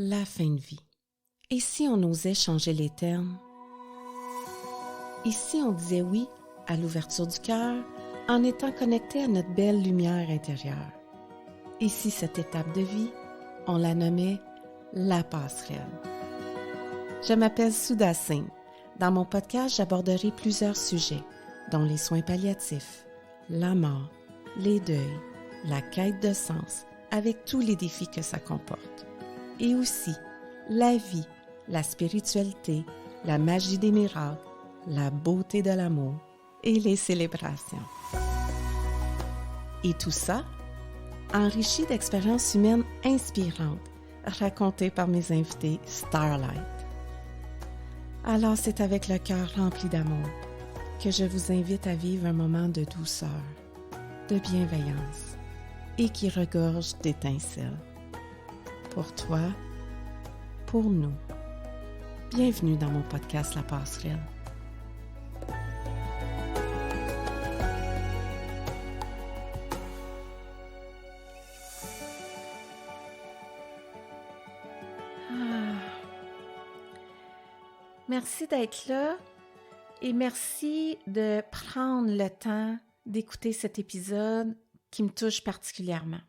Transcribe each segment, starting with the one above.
La fin de vie. Et si on osait changer les termes? Et si on disait oui à l'ouverture du cœur en étant connecté à notre belle lumière intérieure? Et si cette étape de vie, on la nommait la passerelle? Je m'appelle Souda Singh. Dans mon podcast, j'aborderai plusieurs sujets, dont les soins palliatifs, la mort, les deuils, la quête de sens, avec tous les défis que ça comporte. Et aussi la vie, la spiritualité, la magie des miracles, la beauté de l'amour et les célébrations. Et tout ça, enrichi d'expériences humaines inspirantes, racontées par mes invités Starlight. Alors c'est avec le cœur rempli d'amour que je vous invite à vivre un moment de douceur, de bienveillance et qui regorge d'étincelles. Pour toi, pour nous. Bienvenue dans mon podcast La Passerelle. Merci d'être là et merci de prendre le temps d'écouter cet épisode qui me touche particulièrement.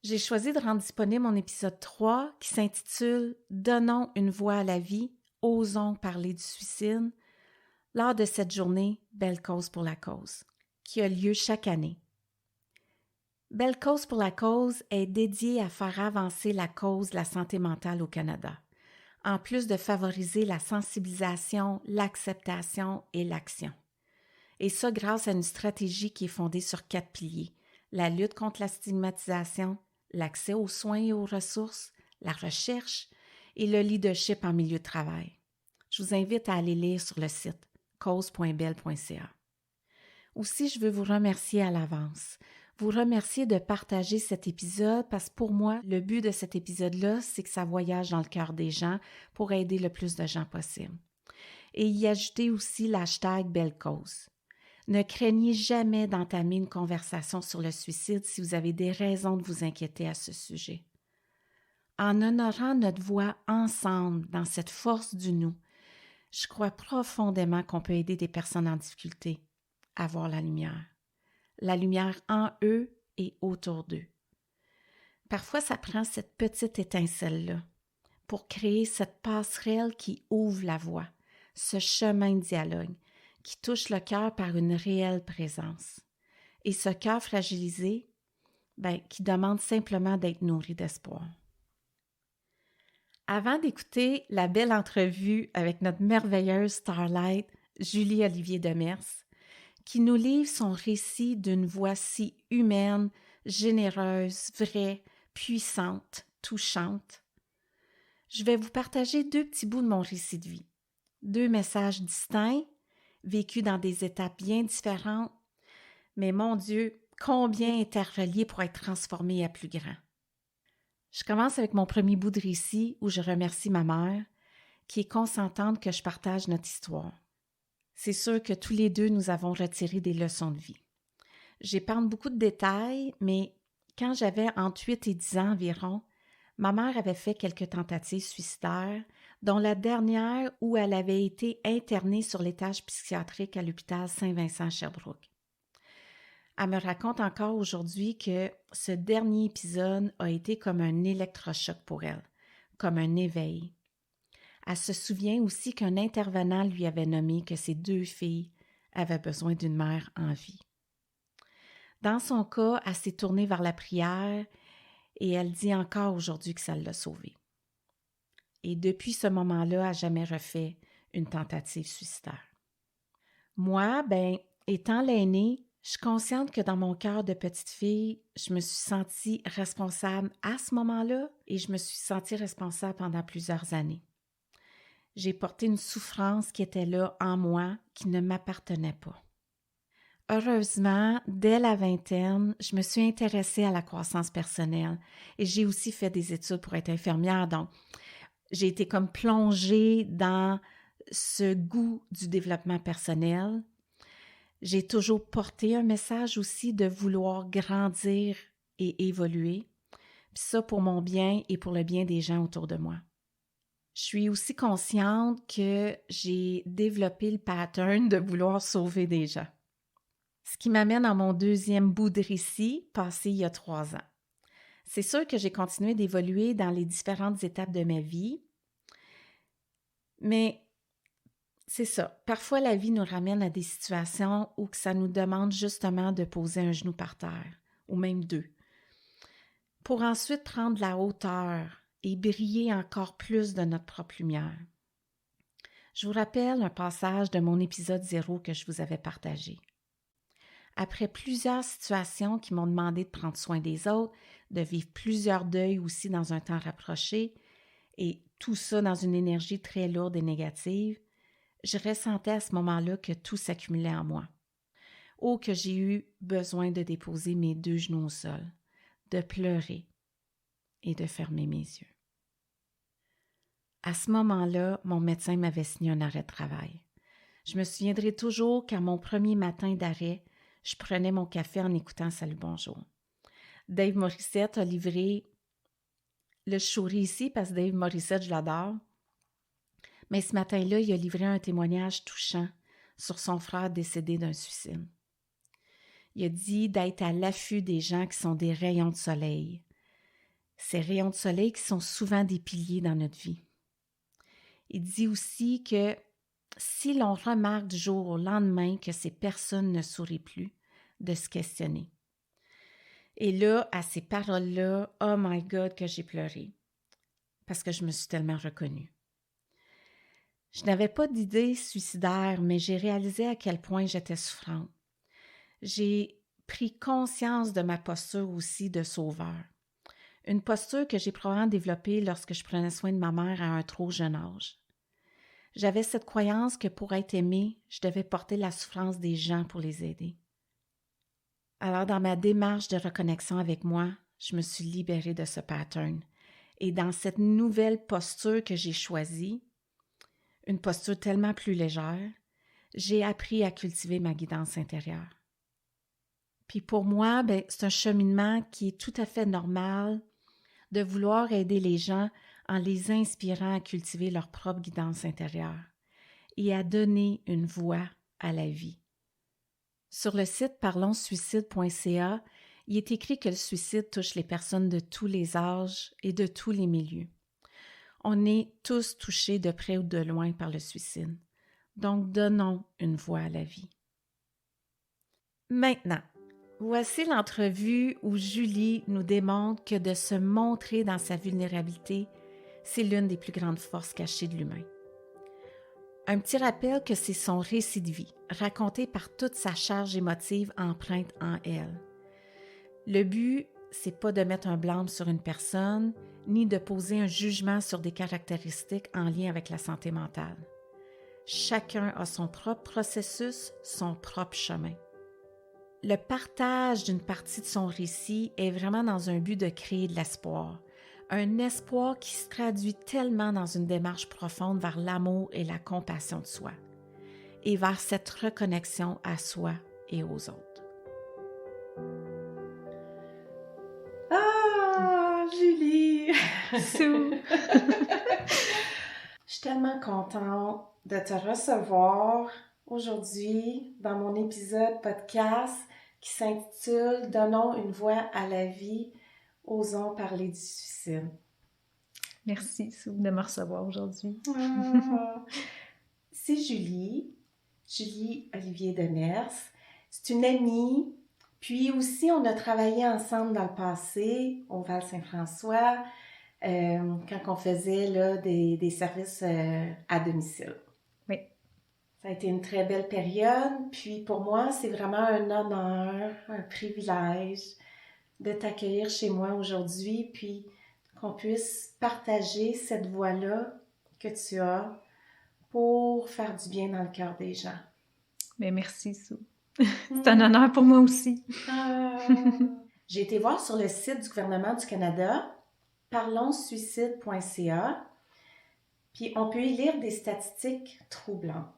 J'ai choisi de rendre disponible mon épisode 3 qui s'intitule « Donnons une voix à la vie, osons parler du suicide » lors de cette journée « Belle cause pour la cause » qui a lieu chaque année. Belle cause pour la cause est dédiée à faire avancer la cause de la santé mentale au Canada, en plus de favoriser la sensibilisation, l'acceptation et l'action. Et ça grâce à une stratégie qui est fondée sur 4 piliers, la lutte contre la stigmatisation, l'accès aux soins et aux ressources, la recherche et le leadership en milieu de travail. Je vous invite à aller lire sur le site cause.belle.ca. Aussi, je veux vous remercier à l'avance. Vous remercier de partager cet épisode parce que pour moi, le but de cet épisode-là, c'est que ça voyage dans le cœur des gens pour aider le plus de gens possible. Et y ajouter aussi l'hashtag Belle Cause. Ne craignez jamais d'entamer une conversation sur le suicide si vous avez des raisons de vous inquiéter à ce sujet. En honorant notre voix ensemble dans cette force du nous, je crois profondément qu'on peut aider des personnes en difficulté à voir la lumière en eux et autour d'eux. Parfois, ça prend cette petite étincelle-là pour créer cette passerelle qui ouvre la voie, ce chemin de dialogue, qui touche le cœur par une réelle présence. Et ce cœur fragilisé, qui demande simplement d'être nourri d'espoir. Avant d'écouter la belle entrevue avec notre merveilleuse Starlight, Julie-Olivier Demers, qui nous livre son récit d'une voix si humaine, généreuse, vraie, puissante, touchante, je vais vous partager 2 petits bouts de mon récit de vie. 2 messages distincts, vécus dans des étapes bien différentes, mais mon Dieu, combien interreliés pour être transformés à plus grand. Je commence avec mon premier bout de récit où je remercie ma mère, qui est consentante que je partage notre histoire. C'est sûr que tous les deux, nous avons retiré des leçons de vie. J'épargne beaucoup de détails, mais quand j'avais entre 8 et 10 ans environ, ma mère avait fait quelques tentatives suicidaires, dont la dernière où elle avait été internée sur l'étage psychiatrique à l'hôpital Saint-Vincent à Sherbrooke. Elle me raconte encore aujourd'hui que ce dernier épisode a été comme un électrochoc pour elle, comme un éveil. Elle se souvient aussi qu'un intervenant lui avait nommé que ses 2 filles avaient besoin d'une mère en vie. Dans son cas, elle s'est tournée vers la prière et elle dit encore aujourd'hui que ça l'a sauvée. Et depuis ce moment-là, elle n'a jamais refait une tentative suicidaire. Moi, étant l'aînée, je suis consciente que dans mon cœur de petite fille, je me suis sentie responsable à ce moment-là et je me suis sentie responsable pendant plusieurs années. J'ai porté une souffrance qui était là en moi, qui ne m'appartenait pas. Heureusement, dès la vingtaine, je me suis intéressée à la croissance personnelle et j'ai aussi fait des études pour être infirmière. Donc, j'ai été comme plongée dans ce goût du développement personnel. J'ai toujours porté un message aussi de vouloir grandir et évoluer. puis ça pour mon bien et pour le bien des gens autour de moi. Je suis aussi consciente que j'ai développé le pattern de vouloir sauver des gens. Ce qui m'amène à mon deuxième bout de récit, passé il y a 3 ans. C'est sûr que j'ai continué d'évoluer dans les différentes étapes de ma vie, mais c'est ça. Parfois, la vie nous ramène à des situations où ça nous demande justement de poser un genou par terre, ou même 2, pour ensuite prendre de la hauteur et briller encore plus de notre propre lumière. Je vous rappelle un passage de mon épisode 0 que je vous avais partagé. Après plusieurs situations qui m'ont demandé de prendre soin des autres, de vivre plusieurs deuils aussi dans un temps rapproché, et tout ça dans une énergie très lourde et négative, je ressentais à ce moment-là que tout s'accumulait en moi. Oh, que j'ai eu besoin de déposer mes 2 genoux au sol, de pleurer et de fermer mes yeux. À ce moment-là, mon médecin m'avait signé un arrêt de travail. Je me souviendrai toujours qu'à mon premier matin d'arrêt, je prenais mon café en écoutant Salut Bonjour. Dave Morissette a livré, je souris ici parce que Dave Morissette, je l'adore, mais ce matin-là, il a livré un témoignage touchant sur son frère décédé d'un suicide. Il a dit d'être à l'affût des gens qui sont des rayons de soleil. Ces rayons de soleil qui sont souvent des piliers dans notre vie. Il dit aussi que si l'on remarque du jour au lendemain que ces personnes ne sourient plus, de se questionner. Et là, à ces paroles-là, oh my God, que j'ai pleuré. Parce que je me suis tellement reconnue. Je n'avais pas d'idée suicidaire, mais j'ai réalisé à quel point j'étais souffrante. J'ai pris conscience de ma posture aussi de sauveur. Une posture que j'ai probablement développée lorsque je prenais soin de ma mère à un trop jeune âge. J'avais cette croyance que pour être aimée, je devais porter la souffrance des gens pour les aider. Alors, dans ma démarche de reconnexion avec moi, je me suis libérée de ce pattern. Et dans cette nouvelle posture que j'ai choisie, une posture tellement plus légère, j'ai appris à cultiver ma guidance intérieure. Puis pour moi, c'est un cheminement qui est tout à fait normal de vouloir aider les gens en les inspirant à cultiver leur propre guidance intérieure et à donner une voix à la vie. Sur le site parlonssuicide.ca, il est écrit que le suicide touche les personnes de tous les âges et de tous les milieux. On est tous touchés de près ou de loin par le suicide. Donc, donnons une voix à la vie. Maintenant, voici l'entrevue où Julie nous démontre que de se montrer dans sa vulnérabilité, c'est l'une des plus grandes forces cachées de l'humain. Un petit rappel que c'est son récit de vie, raconté par toute sa charge émotive empreinte en elle. Le but, c'est pas de mettre un blâme sur une personne, ni de poser un jugement sur des caractéristiques en lien avec la santé mentale. Chacun a son propre processus, son propre chemin. Le partage d'une partie de son récit est vraiment dans un but de créer de l'espoir. Un espoir qui se traduit tellement dans une démarche profonde vers l'amour et la compassion de soi, et vers cette reconnexion à soi et aux autres. Ah, Julie! Sue! Je suis tellement contente de te recevoir aujourd'hui dans mon épisode podcast qui s'intitule « Donnons une voix à la vie, osons parler du suicide ». Merci, Sue, de me recevoir aujourd'hui. C'est Julie Olivier Demers. C'est une amie, puis aussi on a travaillé ensemble dans le passé au Val-Saint-François, quand on faisait là, des services à domicile. Oui. Ça a été une très belle période, puis pour moi, c'est vraiment un honneur, un privilège de t'accueillir chez moi aujourd'hui, puis qu'on puisse partager cette voix-là que tu as pour faire du bien dans le cœur des gens. Mais merci, Sue. C'est un honneur pour moi aussi. J'ai été voir sur le site du gouvernement du Canada, parlonssuicide.ca, puis on peut y lire des statistiques troublantes.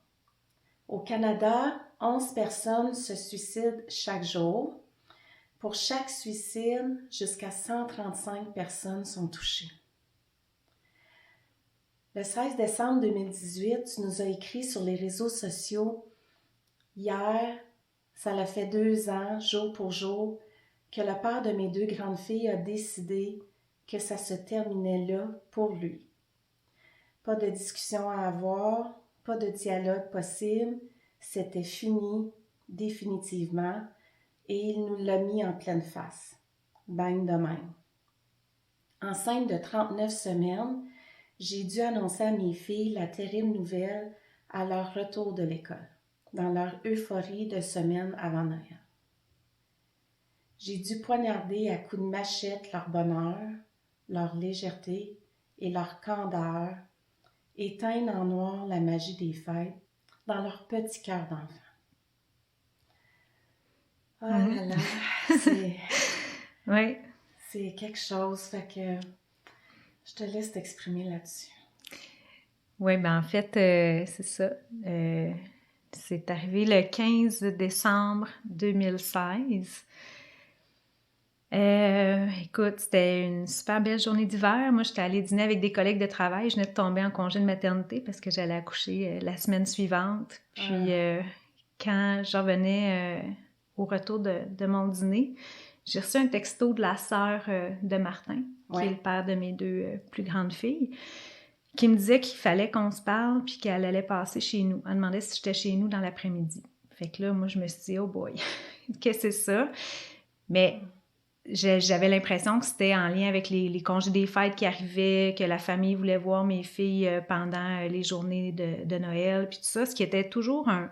Au Canada, 11 personnes se suicident chaque jour, Pour chaque suicide, jusqu'à 135 personnes sont touchées. Le 16 décembre 2018, tu nous as écrit sur les réseaux sociaux « Hier, ça l'a fait 2 ans, jour pour jour, que le père de mes 2 grandes filles a décidé que ça se terminait là pour lui. Pas de discussion à avoir, pas de dialogue possible, c'était fini, définitivement, et il nous l'a mis en pleine face. Bang de même. Enceinte de 39 semaines, j'ai dû annoncer à mes filles la terrible nouvelle à leur retour de l'école, dans leur euphorie de semaine avant Noël. J'ai dû poignarder à coups de machette leur bonheur, leur légèreté et leur candeur, et teindre en noir la magie des fêtes dans leur petit cœur d'enfant. Oh là là, Oui. c'est quelque chose, fait que je te laisse t'exprimer là-dessus. Oui, ben en fait, c'est ça. C'est arrivé le 15 décembre 2016. Écoute, c'était une super belle journée d'hiver. Moi, j'étais allée dîner avec des collègues de travail. Je venais de tomber en congé de maternité parce que j'allais accoucher la semaine suivante. Puis, quand je revenais au retour de mon dîner, j'ai reçu un texto de la sœur de Martin, qui est le père de mes 2 plus grandes filles, qui me disait qu'il fallait qu'on se parle puis qu'elle allait passer chez nous. Elle demandait si j'étais chez nous dans l'après-midi. Fait que là, moi, je me suis dit, oh boy, qu'est-ce que c'est ça? Mais j'avais l'impression que c'était en lien avec les congés des fêtes qui arrivaient, que la famille voulait voir mes filles pendant les journées de Noël, puis tout ça, ce qui était toujours un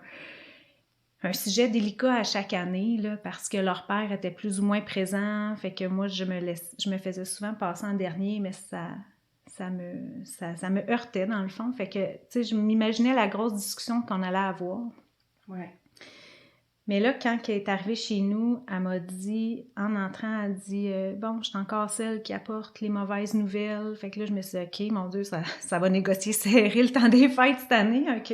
sujet délicat à chaque année, là, parce que leur père était plus ou moins présent, fait que moi, je me faisais souvent passer en dernier, mais ça me heurtait dans le fond, fait que, tu sais, je m'imaginais la grosse discussion qu'on allait avoir. Ouais. Mais là, quand elle est arrivée chez nous, elle m'a dit, en entrant, elle dit « Bon, je suis encore celle qui apporte les mauvaises nouvelles. » Fait que là, je me suis dit « OK, mon Dieu, ça va négocier serrer le temps des fêtes cette année, OK. »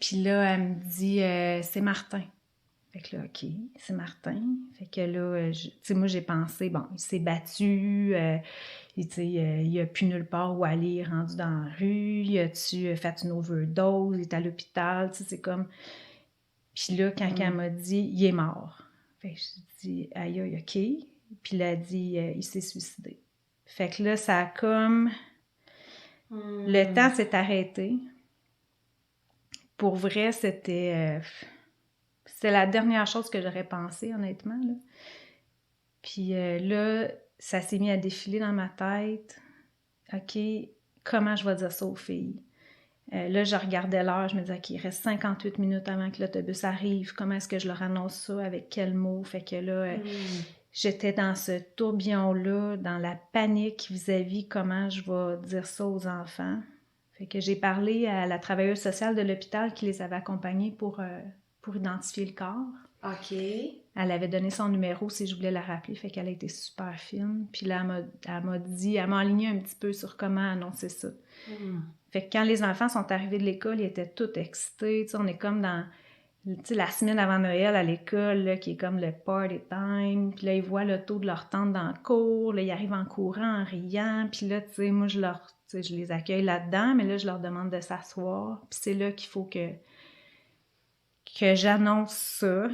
Puis là, elle me dit « C'est Martin. » Fait que là, OK, c'est Martin. Fait que là, tu sais, moi, j'ai pensé, bon, il s'est battu, tu sais, il n'y a plus nulle part où aller, il est rendu dans la rue, il a-tu fait une overdose, il est à l'hôpital, tu sais, c'est comme... Puis là, quand elle m'a dit, il est mort. Fait que je dis, aïe, aïe, OK. Puis là, elle dit, il s'est suicidé. Fait que là, ça a comme... Le temps s'est arrêté. Pour vrai, c'était la dernière chose que j'aurais pensé, honnêtement, là. Puis là, ça s'est mis à défiler dans ma tête. OK, comment je vais dire ça aux filles? Là, je regardais l'heure, je me disais, OK, il reste 58 minutes avant que l'autobus arrive. Comment est-ce que je leur annonce ça? Avec quel mot? Fait que là, j'étais dans ce tourbillon-là, dans la panique vis-à-vis comment je vais dire ça aux enfants. Fait que j'ai parlé à la travailleuse sociale de l'hôpital qui les avait accompagnés pour identifier le corps. OK. Elle avait donné son numéro si je voulais la rappeler, fait qu'elle a été super fine. Puis là, elle m'a aligné un petit peu sur comment annoncer ça. Fait que quand les enfants sont arrivés de l'école, ils étaient tous excités. Tu sais, on est comme dans la semaine avant Noël à l'école, là, qui est comme le party time. Puis là, ils voient l'auto de leur tante dans le cours. Là, ils arrivent en courant, en riant. Puis là, tu sais, moi, je les accueille là-dedans, mais là, je leur demande de s'asseoir. Puis c'est là qu'il faut que j'annonce ça.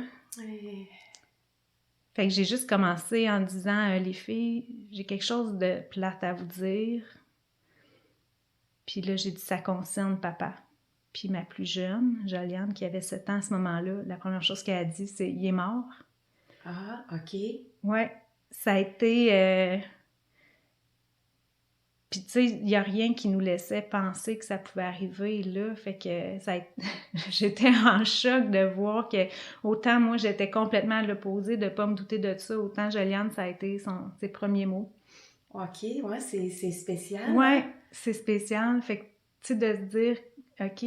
Fait que j'ai juste commencé en disant, les filles, j'ai quelque chose de plate à vous dire. Puis là, j'ai dit, ça concerne papa. Puis ma plus jeune, Joliane, qui avait 7 ans à ce moment-là, la première chose qu'elle a dit, c'est « il est mort ». Ah, OK. Ouais, ça a été... Puis tu sais, il n'y a rien qui nous laissait penser que ça pouvait arriver là. Fait que j'étais en choc de voir que autant moi, j'étais complètement à l'opposé de ne pas me douter de ça, autant Joliane, ça a été ses premiers mots. OK, ouais, c'est spécial. Ouais, hein? c'est spécial. Fait que, tu sais, de se dire, OK,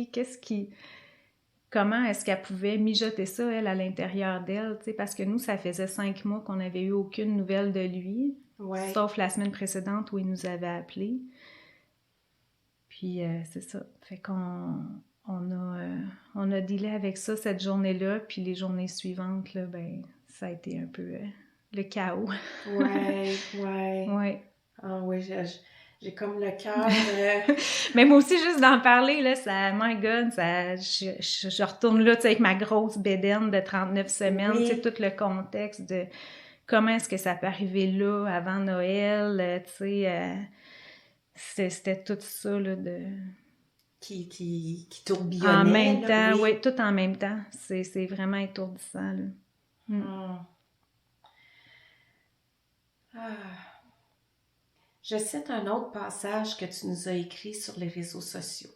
comment est-ce qu'elle pouvait mijoter ça, elle, à l'intérieur d'elle, tu sais, parce que nous, ça faisait 5 mois qu'on n'avait eu aucune nouvelle de lui, sauf la semaine précédente où il nous avait appelés. Puis, c'est ça. Fait qu'on a dealé avec ça cette journée-là, puis les journées suivantes, là, ben, ça a été un peu le chaos. Ouais, ouais. Ouais. Ah oui, j'ai comme le cœur... Mais moi aussi, juste d'en parler, là, ça, my God, ça, je retourne là, tu sais, avec ma grosse bédaine de 39 semaines, Oui. tu sais, tout le contexte de comment est-ce que ça peut arriver là, avant Noël, tu sais, c'était tout ça, là, de... Qui En tourbillonnait, même là, temps, oui. oui, tout en même temps. C'est vraiment étourdissant, là. Ah. Ah. Je cite un autre passage que tu nous as écrit sur les réseaux sociaux.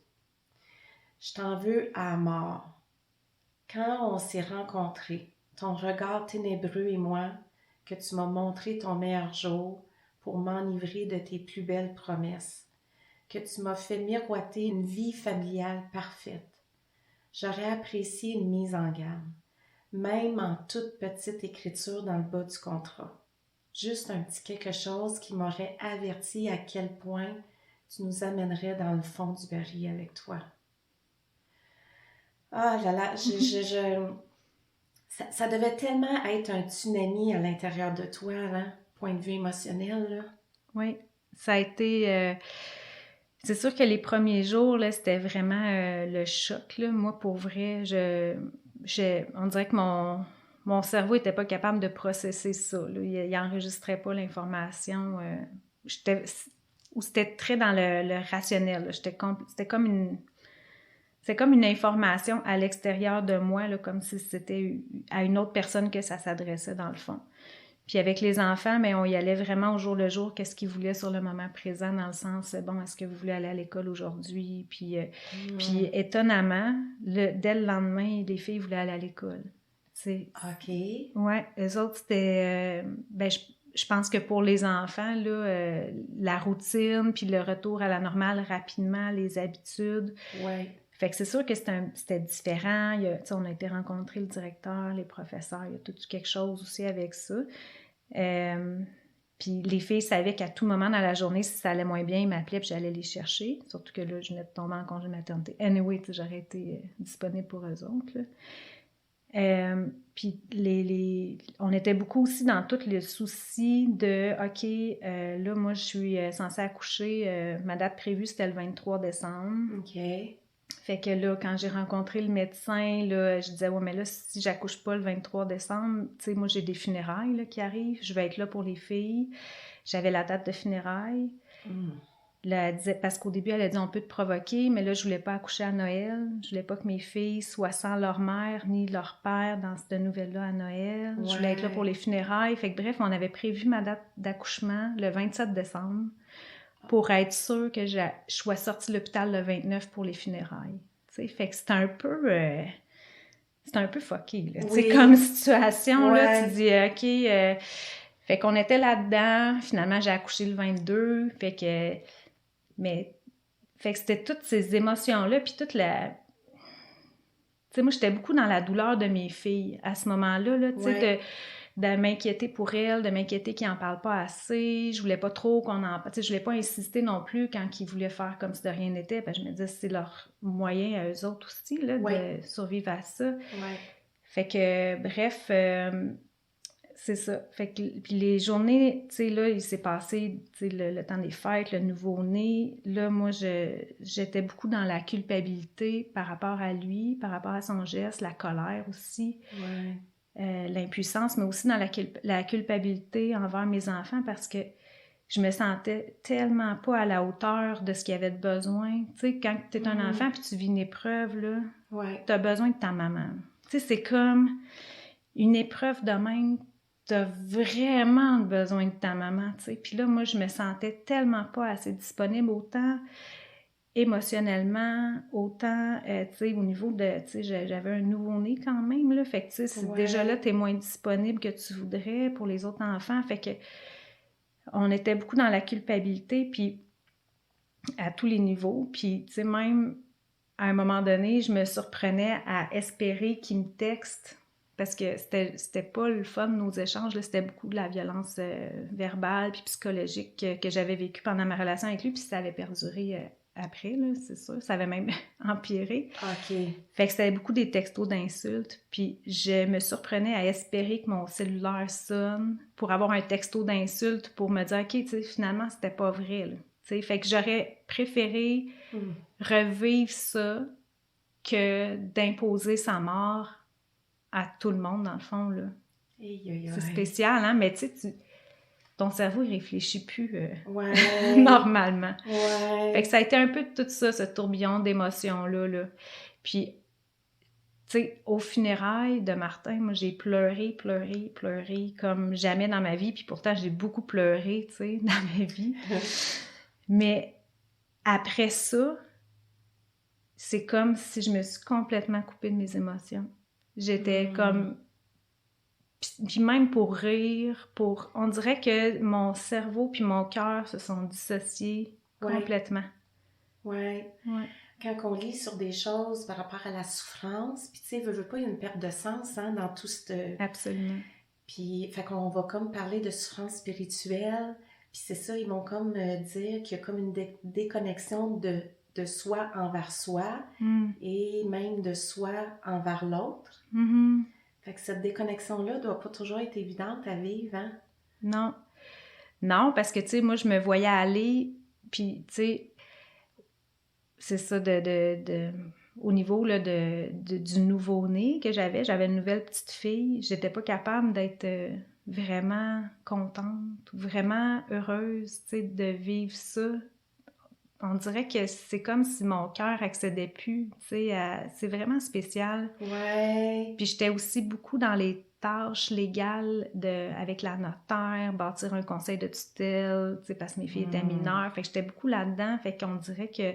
Je t'en veux à mort. Quand on s'est rencontrés, ton regard ténébreux et moi, que tu m'as montré ton meilleur jour pour m'enivrer de tes plus belles promesses, que tu m'as fait miroiter une vie familiale parfaite. J'aurais apprécié une mise en gamme, même en toute petite écriture dans le bas du contrat. Juste un petit quelque chose qui m'aurait averti à quel point tu nous amènerais dans le fond du baril avec toi. Ah là là, ça devait tellement être un tsunami à l'intérieur de toi, là, point de vue émotionnel, là. Oui, ça a été... c'est sûr que les premiers jours, là, c'était vraiment le choc, là. Moi, pour vrai, on dirait que mon cerveau était pas capable de processer ça, là. Il enregistrait pas l'information. Ou c'était très dans le rationnel, là. C'était comme une information à l'extérieur de moi, là, comme si c'était à une autre personne que ça s'adressait, dans le fond. Puis avec les enfants, mais on y allait vraiment au jour le jour, qu'est-ce qu'ils voulaient sur le moment présent, dans le sens, bon, est-ce que vous voulez aller à l'école aujourd'hui? Puis étonnamment, dès le lendemain, les filles voulaient aller à l'école. OK. Ouais, eux autres, c'était... je pense que pour les enfants, là, la routine, puis le retour à la normale rapidement, les habitudes... Ouais. Fait que c'est sûr que c'était différent. On a été rencontrer le directeur, les professeurs, il y a tout quelque chose aussi avec ça. Puis les filles savaient qu'à tout moment dans la journée, si ça allait moins bien, ils m'appelaient puis j'allais les chercher. Surtout que là, je venais de tomber en congé de maternité. Anyway, j'aurais été disponible pour eux autres, là. Puis on était beaucoup aussi dans tout le souci de OK, là, moi, je suis censée accoucher. Ma date prévue, c'était le 23 décembre. OK. Fait que là, quand j'ai rencontré le médecin, là, je disais, ouais, mais là, si j'accouche pas le 23 décembre, tu sais, moi, j'ai des funérailles là, qui arrivent, je vais être là pour les filles. J'avais la date de funérailles. Là, elle disait, parce qu'au début, elle a dit, on peut te provoquer, mais là, je voulais pas accoucher à Noël. Je voulais pas que mes filles soient sans leur mère ni leur père dans cette nouvelle-là à Noël. Ouais. Je voulais être là pour les funérailles. Fait que bref, on avait prévu ma date d'accouchement le 27 décembre. Pour être sûre que je sois sortie de l'hôpital le 29 pour les funérailles. T'sais, fait que c'est un peu fucké, là. Oui. Comme situation, ouais. Là, tu dis, OK, fait qu'on était là-dedans, finalement, j'ai accouché le 22, fait que c'était toutes ces émotions-là, puis toute la... Tu sais, moi, j'étais beaucoup dans la douleur de mes filles à ce moment-là, là, tu sais, ouais. De m'inquiéter pour elles, de m'inquiéter qu'ils n'en parlent pas assez. Je voulais pas trop qu'on en... Tu sais, je voulais pas insister non plus quand ils voulaient faire comme si de rien n'était. Je me disais, c'est leur moyen à eux autres aussi, là, ouais. De survivre à ça. Ouais. Fait que, bref, c'est ça. Fait que, puis les journées, tu sais, là, il s'est passé, tu sais, le temps des fêtes, le nouveau-né. Là, moi, j'étais beaucoup dans la culpabilité par rapport à lui, par rapport à son geste, la colère aussi. Ouais. L'impuissance, mais aussi dans la culpabilité envers mes enfants parce que je me sentais tellement pas à la hauteur de ce qu'ils avaient de besoin. Tu sais, quand tu es un enfant puis tu vis une épreuve, là, ouais. tu as besoin de ta maman. Tu sais, c'est comme une épreuve de même, tu as vraiment besoin de ta maman, tu sais. Puis là, moi, je me sentais tellement pas assez disponible, autant émotionnellement, autant, tu sais, au niveau de, tu sais, j'avais un nouveau-né quand même, là, fait que, tu sais, c'est ouais. Déjà là, t'es moins disponible que tu voudrais pour les autres enfants, fait que on était beaucoup dans la culpabilité, puis à tous les niveaux, puis, tu sais, même à un moment donné, je me surprenais à espérer qu'il me texte, parce que c'était pas le fun, nos échanges, là, c'était beaucoup de la violence verbale puis psychologique que j'avais vécue pendant ma relation avec lui, puis ça avait perduré après, là, c'est sûr. Ça avait même empiré. OK. Fait que c'était beaucoup des textos d'insultes. Puis je me surprenais à espérer que mon cellulaire sonne pour avoir un texto d'insulte pour me dire, OK, tu sais, finalement, c'était pas vrai, là. Tu sais, fait que j'aurais préféré revivre ça que d'imposer sa mort à tout le monde, dans le fond, là. C'est spécial, hein? Mais tu sais, ton cerveau, il réfléchit plus normalement. Ouais. Fait que ça a été un peu tout ça, ce tourbillon d'émotions-là, là. Puis, tu sais, aux funérailles de Martin, moi, j'ai pleuré comme jamais dans ma vie. Puis pourtant, j'ai beaucoup pleuré, tu sais, dans ma vie. Mais après ça, c'est comme si je me suis complètement coupée de mes émotions. J'étais comme... Puis même pour rire, on dirait que mon cerveau puis mon cœur se sont dissociés complètement. Ouais. Quand on lit sur des choses par rapport à la souffrance, puis tu sais, veux pas, il y a une perte de sens hein, dans tout ce... Absolument. Puis, fait qu'on va comme parler de souffrance spirituelle, puis c'est ça, ils vont comme dire qu'il y a comme une déconnexion de soi envers soi, et même de soi envers l'autre. Fait que cette déconnexion-là doit pas toujours être évidente à vivre, hein? Non. Non, parce que, tu sais, moi, je me voyais aller, puis, tu sais, c'est ça, au niveau là, du nouveau-né que j'avais une nouvelle petite fille, j'étais pas capable d'être vraiment contente ou vraiment heureuse, tu sais, de vivre ça. On dirait que c'est comme si mon cœur accédait plus, tu sais, c'est vraiment spécial. Ouais. Puis j'étais aussi beaucoup dans les tâches légales avec la notaire, bâtir un conseil de tutelle, tu sais, parce que mes filles étaient mineures. Fait que j'étais beaucoup là-dedans. Fait qu'on dirait que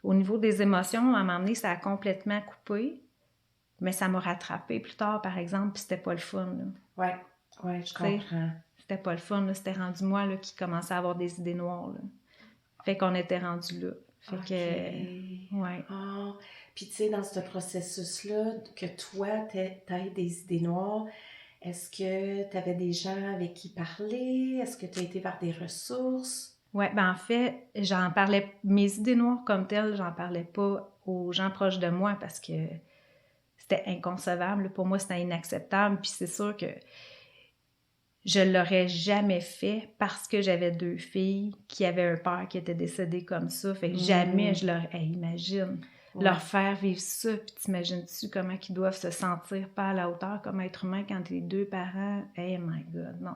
au niveau des émotions, à un moment donné, ça a complètement coupé. Mais ça m'a rattrapé plus tard, par exemple, puis c'était pas le fun, là. Ouais, je comprends. C'était pas le fun, là. C'était rendu moi, là, qui commençait à avoir des idées noires, là. Fait qu'on était rendu là. Fait que... Ouais. Oh. Puis tu sais, dans ce processus-là, que toi, t'aies des idées noires, est-ce que tu avais des gens avec qui parler? Est-ce que tu as été vers des ressources? Ouais, ben en fait, j'en parlais... Mes idées noires comme telles, j'en parlais pas aux gens proches de moi parce que c'était inconcevable. Pour moi, c'était inacceptable. Puis c'est sûr que je l'aurais jamais fait parce que j'avais 2 filles qui avaient un père qui était décédé comme ça. Fait que jamais je leur... Hey, imagine, leur faire vivre ça. Puis t'imagines-tu comment ils doivent se sentir pas à la hauteur comme être humain quand tes 2 parents... Hey my God, non.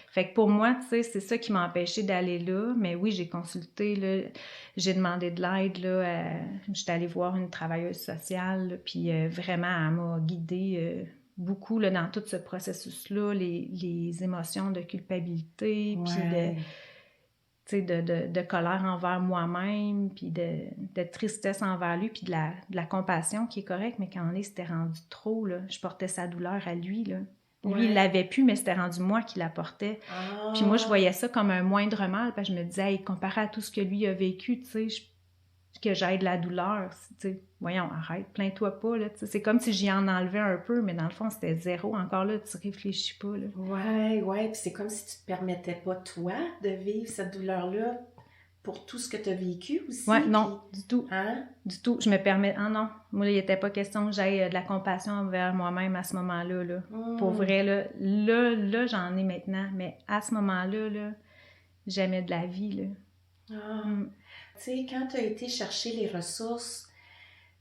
Fait que pour moi, tu sais, c'est ça qui m'a empêchée d'aller là. Mais oui, j'ai consulté, là, j'ai demandé de l'aide, là. J'étais allée voir une travailleuse sociale, là, puis vraiment, elle m'a guidée beaucoup là, dans tout ce processus-là, les émotions de culpabilité, puis de colère envers moi-même, puis de tristesse envers lui, puis de la compassion qui est correcte, mais quand c'était rendu trop, là, je portais sa douleur à lui, là. Lui, il l'avait plus, mais c'était rendu moi qui la portais. Puis moi, je voyais ça comme un moindre mal, parce que je me disais, hey, comparé à tout ce que lui a vécu, tu sais, que j'aide la douleur, tu sais, voyons, arrête, plains-toi pas, là, tu sais, c'est comme si j'y en enlevais un peu, mais dans le fond, c'était zéro, encore là, tu réfléchis pas, là. Ouais, puis c'est comme si tu te permettais pas, toi, de vivre cette douleur-là pour tout ce que tu as vécu aussi. Ouais, non, du tout. Hein? Du tout. Je me permets... Ah non, moi, il n'était pas question que j'aie de la compassion envers moi-même à ce moment-là, là. Pour vrai, là, j'en ai maintenant, mais à ce moment-là, là, j'aimais de la vie, là. Tu sais, quand tu as été chercher les ressources,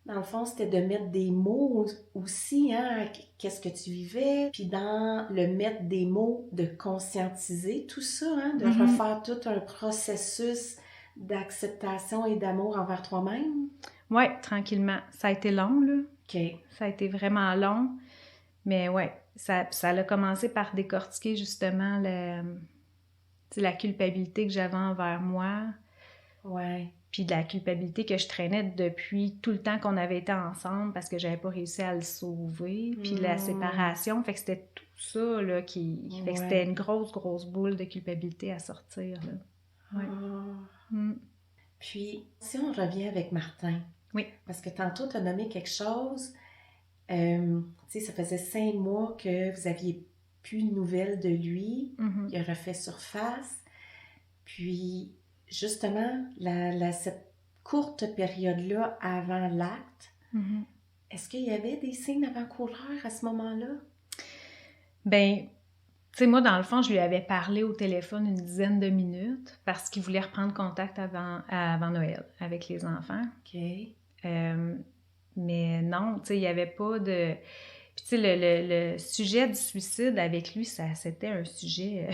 dans le fond, c'était de mettre des mots aussi, hein, qu'est-ce que tu vivais, puis dans le mettre des mots, de conscientiser tout ça, hein, de refaire tout un processus d'acceptation et d'amour envers toi-même. Ouais, tranquillement. Ça a été long, là. OK. Ça a été vraiment long, mais ouais, ça a commencé par décortiquer justement la culpabilité que j'avais envers moi. Ouais. Puis de la culpabilité que je traînais depuis tout le temps qu'on avait été ensemble parce que j'avais pas réussi à le sauver. Puis la séparation, fait que c'était tout ça, là, fait que c'était une grosse boule de culpabilité à sortir, là. Ouais. Puis, si on revient avec Martin, oui. Parce que tantôt, tu as nommé quelque chose, tu sais, ça faisait 5 mois que vous aviez plus de nouvelles de lui, il a refait surface, puis justement, cette courte période-là avant l'acte, Mhm. est-ce qu'il y avait des signes avant-coureurs à ce moment-là? Ben, tu sais, moi, dans le fond, je lui avais parlé au téléphone une dizaine de minutes parce qu'il voulait reprendre contact avant Noël avec les enfants. OK. Mais non, tu sais, il n'y avait pas de... Puis, tu sais, le sujet du suicide avec lui, c'était un sujet,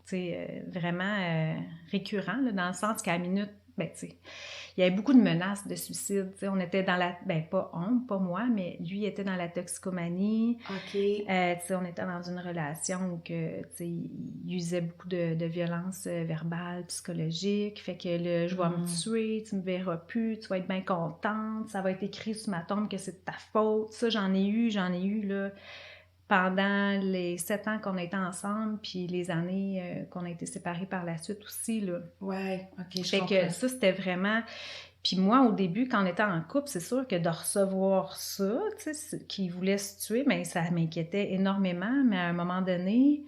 tu sais, vraiment récurrent, là, dans le sens qu'à la minute, ben, tu sais, il y avait beaucoup de menaces de suicide. Tu sais, on était dans la... Ben, pas moi, mais lui était dans la toxicomanie. OK. Tu sais, on était dans une relation où que, tu sais, il usait beaucoup de violence verbale, psychologique. Fait que je vais me tuer, tu me verras plus, tu vas être bien contente, ça va être écrit sur ma tombe que c'est de ta faute. Ça, j'en ai eu, là, pendant les 7 ans qu'on a été ensemble, puis les années qu'on a été séparés par la suite aussi, là. Ouais, OK, je Fait comprends. que ça, c'était vraiment... Puis moi, au début, quand on était en couple, c'est sûr que de recevoir ça, tu sais, qu'il voulait se tuer, bien, ça m'inquiétait énormément. Mais à un moment donné,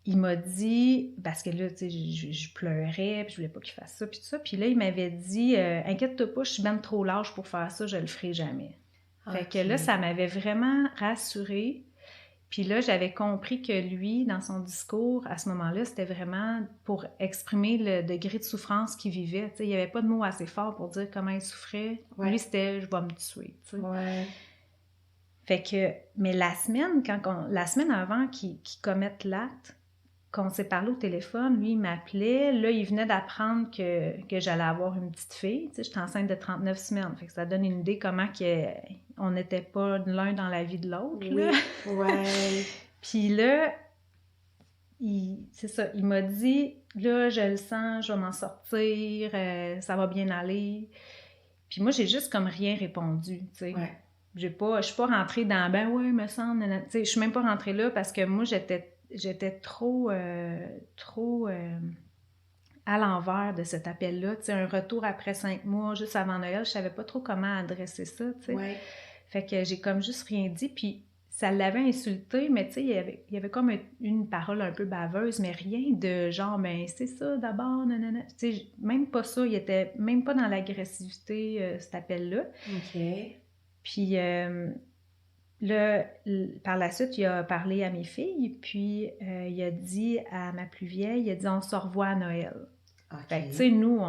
il m'a dit, parce que là, tu sais, je pleurais, puis je voulais pas qu'il fasse ça, puis tout ça. Puis là, il m'avait dit, inquiète-toi pas, je suis bien trop lâche pour faire ça, je le ferai jamais. Fait que là, ça m'avait vraiment rassurée. Puis là, j'avais compris que lui, dans son discours, à ce moment-là, c'était vraiment pour exprimer le degré de souffrance qu'il vivait. Tu sais, il n'y avait pas de mots assez forts pour dire comment il souffrait. Ouais. Lui, c'était « je vais me tuer ». Tu sais. Ouais. Fait que, mais la semaine avant qu'il commette l'acte, qu'on s'est parlé au téléphone, lui, il m'appelait. Là, il venait d'apprendre que j'allais avoir une petite fille. Tu sais, j'étais enceinte de 39 semaines. Fait que ça donne une idée comment on n'était pas l'un dans la vie de l'autre. Oui, là. ouais. Puis là, c'est ça, il m'a dit, là, je le sens, je vais m'en sortir, ça va bien aller. Puis moi, j'ai juste comme rien répondu, tu sais. Ouais. Je suis pas rentrée dans, ben ouais, me semble, tu sais, je suis même pas rentrée là parce que moi, j'étais trop à l'envers de cet appel-là. Tu sais, un retour après 5 mois, juste avant Noël, je savais pas trop comment adresser ça, tu sais. Ouais. Fait que j'ai comme juste rien dit, puis ça l'avait insulté, mais tu sais, il y avait comme une parole un peu baveuse, mais rien de genre, ben c'est ça d'abord, nanana. Tu sais, même pas ça, il était même pas dans l'agressivité, cet appel-là. OK. Puis là, par la suite, il a parlé à mes filles, puis il a dit à ma plus vieille, il a dit « on se revoit à Noël ». OK. Fait que, tu sais, nous,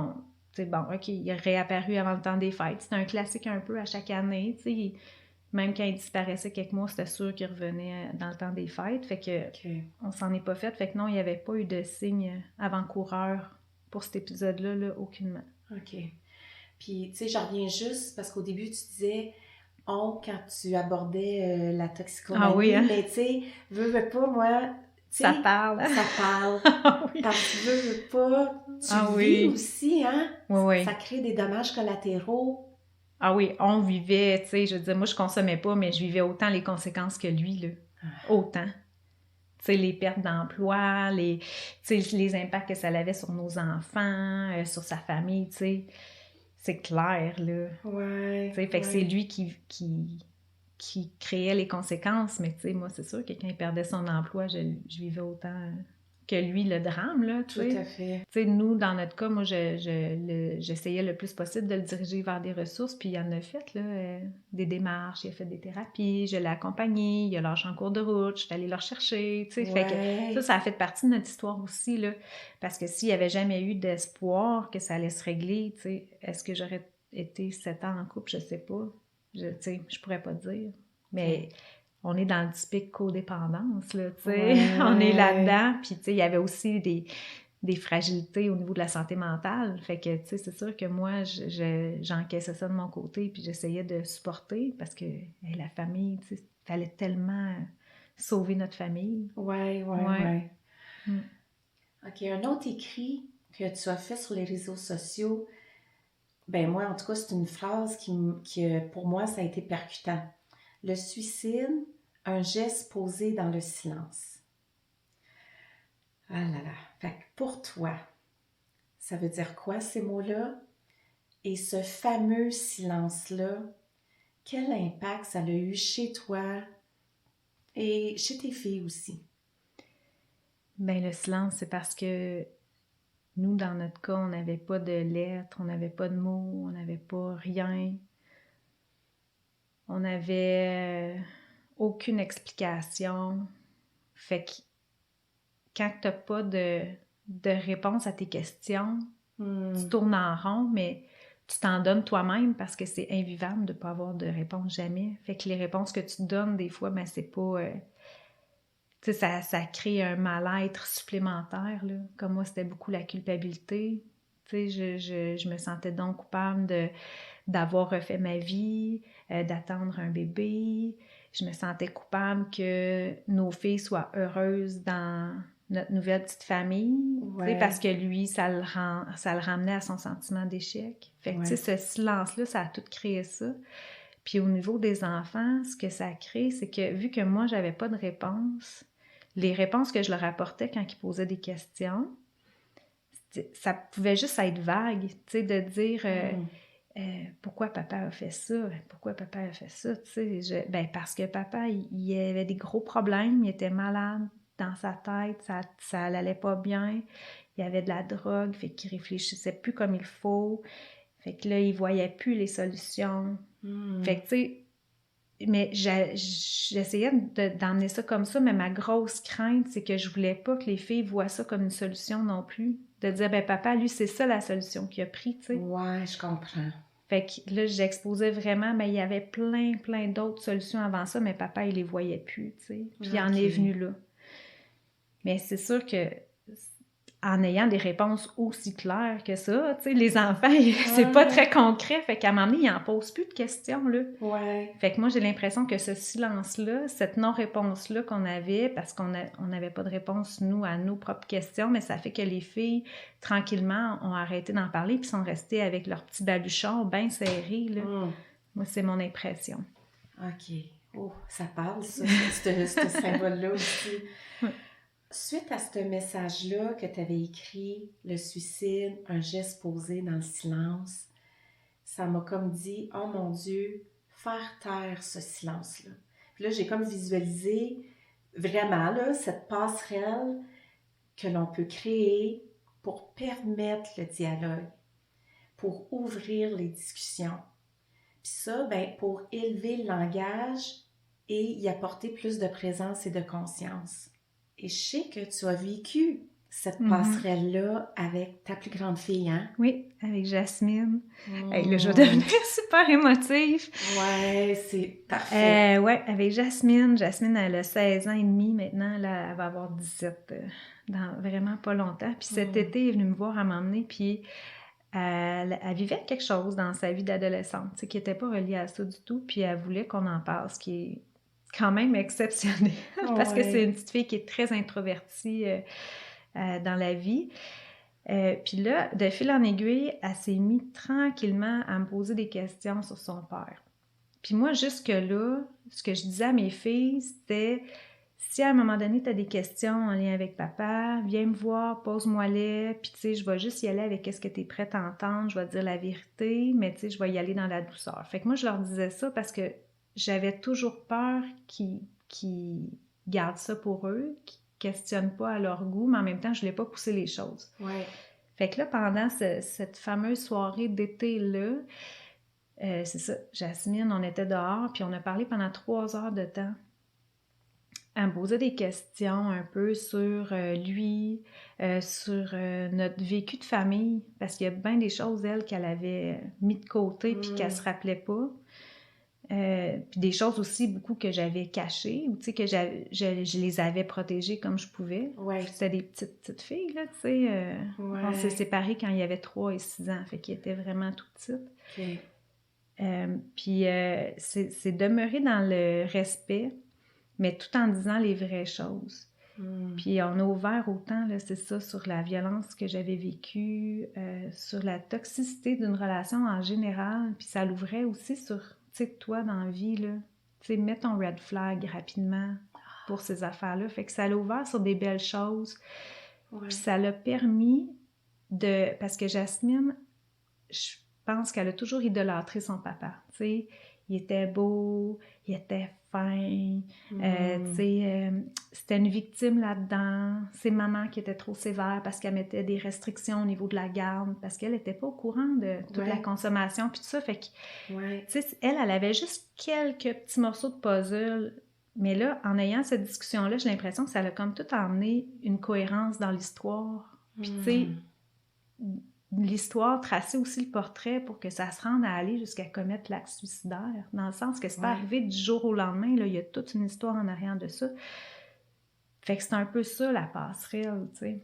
tu sais, bon, OK, il est réapparu avant le temps des fêtes. C'était un classique un peu à chaque année, tu sais. Même quand il disparaissait quelques mois, c'était sûr qu'il revenait dans le temps des fêtes. Fait que on s'en est pas fait. Fait que non, il n'y avait pas eu de signe avant-coureur pour cet épisode-là, là, aucunement. OK. Puis, tu sais, j'en reviens juste parce qu'au début, tu disais quand tu abordais la toxicomanie. Ah oui, hein? Mais, tu sais, veux pas, moi... Ça parle. Ça parle. Oui. Parce que veux pas, tu vis oui. aussi, hein? Oui. Ça crée des dommages collatéraux. Ah oui, on vivait, tu sais, je veux dire, moi, je consommais pas, mais je vivais autant les conséquences que lui, là. Autant. Tu sais, les pertes d'emploi, les impacts que ça avait sur nos enfants, sur sa famille, tu sais. C'est clair, là. Ouais. Tu sais, fait que c'est lui qui créait les conséquences, mais tu sais, moi, c'est sûr que quand il perdait son emploi, je vivais autant que lui le drame, là, tu sais. Tout à fait. Tu sais, nous, dans notre cas, moi, j'essayais le plus possible de le diriger vers des ressources, puis il en a fait, là, des démarches, il a fait des thérapies, je l'ai accompagné, il a lâché en cours de route, je suis allée le rechercher, tu sais. Ouais. Fait que ça a fait partie de notre histoire aussi, là, parce que s'il n'y avait jamais eu d'espoir que ça allait se régler, tu sais, est-ce que j'aurais été 7 ans en couple? Je sais pas. Tu sais, je pourrais pas dire. Mais on est dans le typique codépendance, là, tu sais. Ouais. On est là-dedans. Puis, tu sais, il y avait aussi des fragilités au niveau de la santé mentale. Fait que, tu sais, c'est sûr que moi, j'encaissais ça de mon côté, puis j'essayais de supporter parce que la famille, tu sais, il fallait tellement sauver notre famille. Ouais. OK, un autre écrit que tu as fait sur les réseaux sociaux, ben moi, en tout cas, c'est une phrase qui pour moi, ça a été percutant. Le suicide, un geste posé dans le silence. Ah là là. Fait que pour toi, ça veut dire quoi ces mots-là? Et ce fameux silence-là, quel impact ça a eu chez toi et chez tes filles aussi? Ben le silence, c'est parce que nous, dans notre cas, on n'avait pas de lettres, on n'avait pas de mots, on n'avait pas rien. On n'avait aucune explication. Fait que quand tu n'as pas de réponse à tes questions, tu tournes en rond, mais tu t'en donnes toi-même parce que c'est invivable de ne pas avoir de réponse jamais. Fait que les réponses que tu te donnes, des fois, ben c'est pas... tu sais, ça crée un mal-être supplémentaire, là. Comme moi, c'était beaucoup la culpabilité. Tu sais, je me sentais donc coupable d'avoir refait ma vie, d'attendre un bébé. Je me sentais coupable que nos filles soient heureuses dans notre nouvelle petite famille, Ouais. parce que lui, ça le ramenait à son sentiment d'échec. Fait que, tu sais, ce silence-là, ça a tout créé ça. Puis au niveau des enfants, ce que ça crée, c'est que vu que moi, j'avais pas de réponse, les réponses que je leur apportais quand ils posaient des questions, ça pouvait juste être vague, tu sais, de dire... pourquoi papa a fait ça? Pourquoi papa a fait ça? Tu sais, parce que papa, il avait des gros problèmes, il était malade dans sa tête, ça allait pas bien, il y avait de la drogue, fait qu'il réfléchissait plus comme il faut, fait que là, il voyait plus les solutions. Fait que, tu sais, mais j'essayais d'emmener ça comme ça, mais ma grosse crainte, c'est que je voulais pas que les filles voient ça comme une solution non plus. De dire, papa, lui, c'est ça la solution qu'il a pris, tu sais. Ouais, je comprends. Fait que là, j'exposais vraiment, mais il y avait plein d'autres solutions avant ça, mais papa, il les voyait plus, tu sais. Puis il en est venu là. Mais c'est sûr que en ayant des réponses aussi claires que ça, tu sais, les enfants, c'est pas très concret, fait qu'à un moment donné, ils en posent plus de questions, là. Ouais. Fait que moi, j'ai l'impression que ce silence-là, cette non-réponse-là qu'on avait, parce qu'on n'avait pas de réponse, nous, à nos propres questions, mais ça fait que les filles, tranquillement, ont arrêté d'en parler puis sont restées avec leurs petits baluchons bien serrés, là. Moi, c'est mon impression. OK. Oh, ça parle, ça, ce symbole-là aussi. Suite à ce message-là que tu avais écrit, le suicide, un geste posé dans le silence, ça m'a comme dit, oh mon Dieu, faire taire ce silence-là. Puis là, j'ai comme visualisé vraiment là, cette passerelle que l'on peut créer pour permettre le dialogue, pour ouvrir les discussions. Puis ça, pour élever le langage et y apporter plus de présence et de conscience. Et je sais que tu as vécu cette passerelle-là avec ta plus grande fille, hein? Oui, avec Jasmine. Hey, là, je vais devenir super émotive. Ouais, c'est parfait. Ouais, avec Jasmine. Jasmine, elle a 16 ans et demi maintenant. Là, elle va avoir 17 dans vraiment pas longtemps. Puis cet été, elle est venue me voir à m'emmener, puis elle vivait quelque chose dans sa vie d'adolescente, qui n'était pas relié à ça du tout, puis elle voulait qu'on en parle, ce qui est quand même exceptionnel, parce que c'est une petite fille qui est très introvertie dans la vie. Puis là, de fil en aiguille, elle s'est mise tranquillement à me poser des questions sur son père. Puis moi, jusque-là, ce que je disais à mes filles, c'était... Si à un moment donné, tu as des questions en lien avec papa, viens me voir, pose-moi-les, puis tu sais, je vais juste y aller avec ce que tu es prête à entendre, je vais te dire la vérité, mais tu sais, je vais y aller dans la douceur. Fait que moi, je leur disais ça parce que j'avais toujours peur qu'ils gardent ça pour eux, qu'ils questionnent pas à leur goût, mais en même temps, je voulais pas pousser les choses. Ouais. Fait que là, pendant cette fameuse soirée d'été-là, c'est ça, Jasmine, on était dehors, puis on a parlé pendant 3 heures de temps. Elle me posait des questions un peu sur lui, sur notre vécu de famille, parce qu'il y a bien des choses, elle, qu'elle avait mis de côté puis qu'elle se rappelait pas. Puis des choses aussi, beaucoup que j'avais cachées, ou tu sais, que je les avais protégées comme je pouvais. Ouais. C'était des petites filles, là, tu sais. On s'est séparés quand il y avait 3 et 6 ans, fait qu'ils étaient vraiment tout petites. Okay. Puis c'est demeurer dans le respect, mais tout en disant les vraies choses. Puis on a ouvert autant, là, c'est ça, sur la violence que j'avais vécue, sur la toxicité d'une relation en général, puis ça l'ouvrait aussi sur, tu sais, toi dans la vie, là, tu sais, mets ton red flag rapidement pour ces affaires-là. Fait que ça l'a ouvert sur des belles choses. Puis ça l'a permis de... Parce que Jasmine, je pense qu'elle a toujours idolâtré son papa, tu sais. Il était beau, il était fin. Tu sais, c'était une victime là-dedans. C'est maman qui était trop sévère parce qu'elle mettait des restrictions au niveau de la garde, parce qu'elle n'était pas au courant de toute la consommation, puis tout ça. Fait que, tu sais, elle avait juste quelques petits morceaux de puzzle. Mais là, en ayant cette discussion-là, j'ai l'impression que ça a comme tout emmené une cohérence dans l'histoire. Puis, tu sais, l'histoire traçait aussi le portrait pour que ça se rende à aller jusqu'à commettre l'acte suicidaire, dans le sens que c'est pas arrivé du jour au lendemain, là, il y a toute une histoire en arrière de ça. Fait que c'est un peu ça, la passerelle, tu sais,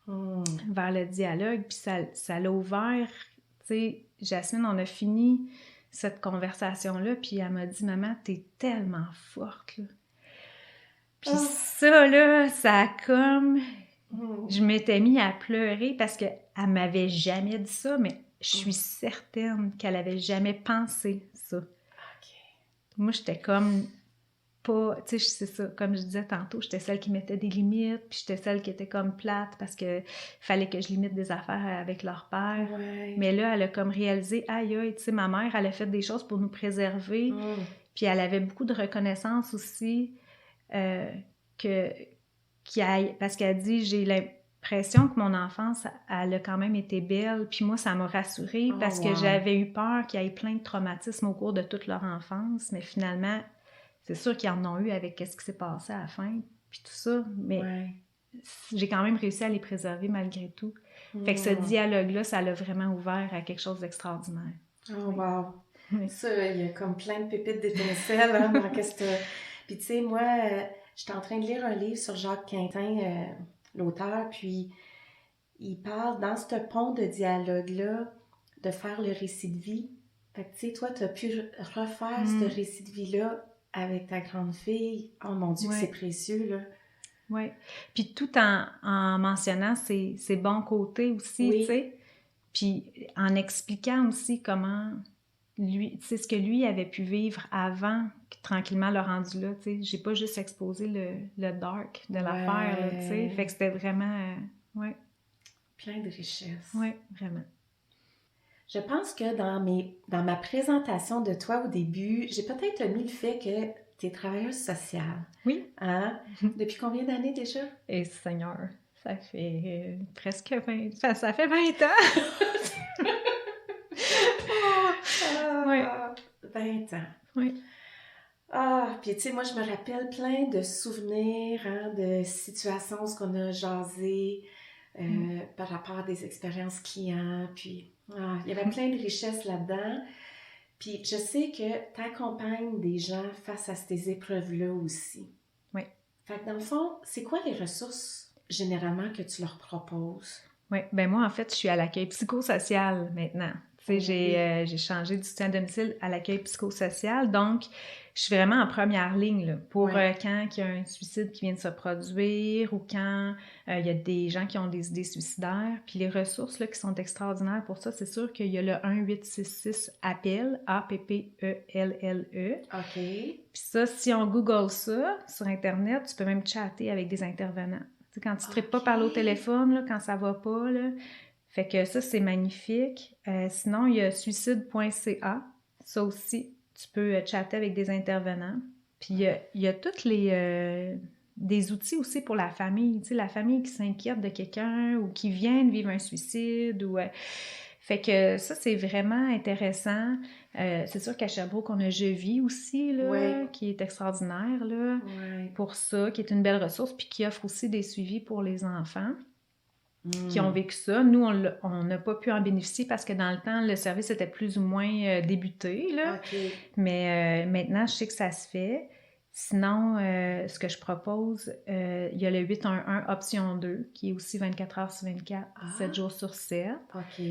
vers le dialogue, puis ça l'a ouvert, tu sais, Jasmine, on a fini cette conversation-là, puis elle m'a dit « Maman, t'es tellement forte, là. » Puis ça, là, ça a comme... Je m'étais mis à pleurer parce qu'elle m'avait jamais dit ça, mais je suis certaine qu'elle avait jamais pensé ça. Okay. Moi, j'étais comme pas... Tu sais, c'est ça, comme je disais tantôt, j'étais celle qui mettait des limites, puis j'étais celle qui était comme plate parce que fallait que je limite des affaires avec leur père. Ouais. Mais là, elle a comme réalisé, aïe, aïe, tu sais, ma mère, elle a fait des choses pour nous préserver, puis elle avait beaucoup de reconnaissance aussi parce qu'elle dit, j'ai l'impression que mon enfance, elle a quand même été belle, puis moi, ça m'a rassurée parce que j'avais eu peur qu'il y ait plein de traumatismes au cours de toute leur enfance, mais finalement, c'est sûr qu'ils en ont eu avec ce qui s'est passé à la fin, puis tout ça, mais j'ai quand même réussi à les préserver malgré tout. Fait que ce dialogue-là, ça l'a vraiment ouvert à quelque chose d'extraordinaire. Oh, wow! Ça, il y a comme plein de pépites d'étincelles hein, dans qu'est-ce que... Puis tu sais, moi... J'étais en train de lire un livre sur Jacques Quintin, l'auteur, puis il parle dans ce pont de dialogue-là de faire le récit de vie. Fait que tu sais, toi, tu as pu refaire ce récit de vie-là avec ta grande fille. Oh mon Dieu, que c'est précieux, là. Oui. Puis tout en mentionnant ses bons côtés aussi, tu sais. Puis en expliquant aussi comment... lui, tu sais, ce que lui avait pu vivre avant, tranquillement le rendu là, tu sais, j'ai pas juste exposé le dark de l'affaire, tu sais, fait que c'était vraiment, plein de richesses. Oui, vraiment. Je pense que dans ma présentation de toi au début, j'ai peut-être mis le fait que tu es travailleuse sociale. Oui. Hein? Depuis combien d'années déjà? Et Seigneur, ça fait presque 20... Ça fait 20 ans! Oui. 20 ans. Oui. Ah, puis tu sais, moi, je me rappelle plein de souvenirs, hein, de situations où on a jasé par rapport à des expériences clients, puis il y avait plein de richesses là-dedans. Puis je sais que tu accompagnes des gens face à ces épreuves-là aussi. Oui. Fait que dans le fond, c'est quoi les ressources généralement que tu leur proposes? Oui, ben moi, en fait, je suis à l'accueil psychosocial maintenant. Tu sais, j'ai changé du soutien à domicile à l'accueil psychosocial, donc je suis vraiment en première ligne là, pour quand il y a un suicide qui vient de se produire ou quand il y a des gens qui ont des idées suicidaires. Puis les ressources là, qui sont extraordinaires pour ça, c'est sûr qu'il y a le 1-866-APPEL, APPELLE. OK. Puis ça, si on google ça sur Internet, tu peux même chatter avec des intervenants. Tu sais, quand tu ne traites pas parler au téléphone, là, quand ça va pas, là. Fait que ça, c'est magnifique. Sinon, il y a suicide.ca. Ça aussi, tu peux chatter avec des intervenants. Puis il y a toutes des outils aussi pour la famille. Tu sais, la famille qui s'inquiète de quelqu'un ou qui vient de vivre un suicide. Fait que ça, c'est vraiment intéressant. C'est sûr qu'à Sherbrooke, on a Je vis aussi, là, qui est extraordinaire là, pour ça, qui est une belle ressource, puis qui offre aussi des suivis pour les enfants qui ont vécu ça. Nous, on n'a pas pu en bénéficier parce que dans le temps, le service était plus ou moins débuté. Là. Okay. Mais maintenant, je sais que ça se fait. Sinon, ce que je propose, il y a le 811 option 2, qui est aussi 24 heures sur 24, 7 jours sur 7. OK.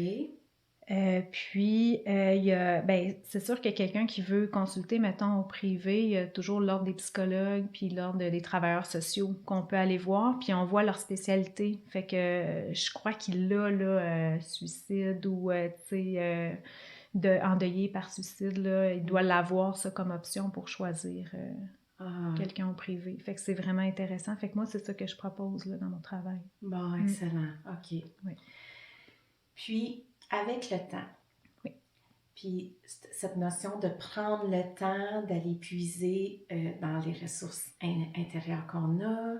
Puis, il y a, c'est sûr que quelqu'un qui veut consulter, mettons, au privé, il y a toujours l'ordre des psychologues puis l'ordre des travailleurs sociaux qu'on peut aller voir, puis on voit leur spécialité. Fait que je crois qu'il a, suicide ou, tu sais, endeuillé par suicide, là, il doit l'avoir, ça, comme option pour choisir quelqu'un au privé. Fait que c'est vraiment intéressant. Fait que moi, c'est ça que je propose, là, dans mon travail. Bon, excellent. OK. Oui. Puis, avec le temps. Oui. Puis cette notion de prendre le temps d'aller puiser dans les ressources intérieures qu'on a,